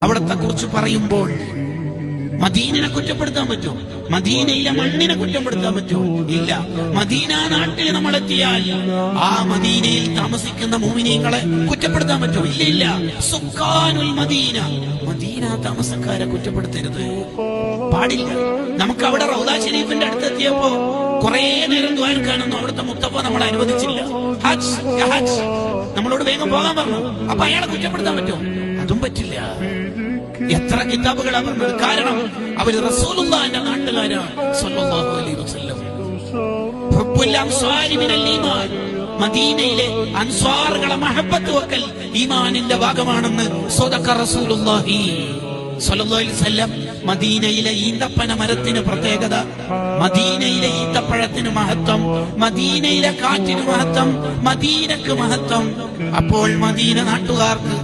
അവിടത്തെ കുറിച്ച് പറയുമ്പോൾ മദീനയെ കുറ്റപ്പെടുത്താൻ പറ്റുമോ? മദീനയിലെ മണ്ണിനെ കുറ്റപ്പെടുത്താൻ പറ്റുമോ? ഇല്ല. മദീന നാട്ടിൽ നമ്മൾ എത്തിയാൽ ആ മദീനയിൽ താമസിക്കുന്ന മുഅ്മിനീങ്ങളെ കുറ്റപ്പെടുത്താൻ പറ്റുമോ? ഇല്ല. സുക്കാനുൽ മദീന, മദീന താമസക്കാരെ കുറ്റപ്പെടുത്തരുത്, പാടില്ല. നമുക്ക് അവിടെ റൗദ ഷരീഫിന്റെ അടുത്തെത്തിയപ്പോ കുറെ നേരം ദുആ എടുക്കാനൊന്നും അവിടുത്തെ മുത്തപ്പ നമ്മളെ അനുവദിച്ചില്ല. ഹജ്ജ് നമ്മളോട് വേഗം പോകാൻ പറഞ്ഞു. അപ്പൊ അയാളെ കുറ്റപ്പെടുത്താൻ പറ്റുമോ? അതും പറ്റില്ല. എത്ര കിതാബുകൾ അവർ, കാരണം അവര് റസൂലുള്ളാഹിന്റെ നാട്ടുകാരാണ് സ്വല്ലല്ലാഹു അലൈഹി വസല്ലം. ഹുബ്ബുൽ അൻസാരി മിനൽ ഈമാൻ, മദീനയിലെ അൻസ്വാറുകളെ മഹബ്ബത്ത് വെക്കൽ ഈമാനിന്റെ ഭാഗമാണെന്ന് സ്വദഖ റസൂലുള്ളാഹി സ്വല്ലല്ലാഹു അലൈഹി വസല്ലം. മദീനയിലെ ഈന്തപ്പന മരത്തിന് പ്രത്യേകത, മദീനയിലെ ഈന്തപ്പഴത്തിന് മഹത്വം, മദീനയിലെ കാറ്റിന് മഹത്വം, മദീനക്ക് മഹത്വം. അപ്പോൾ മദീന നാട്ടുകാർക്ക്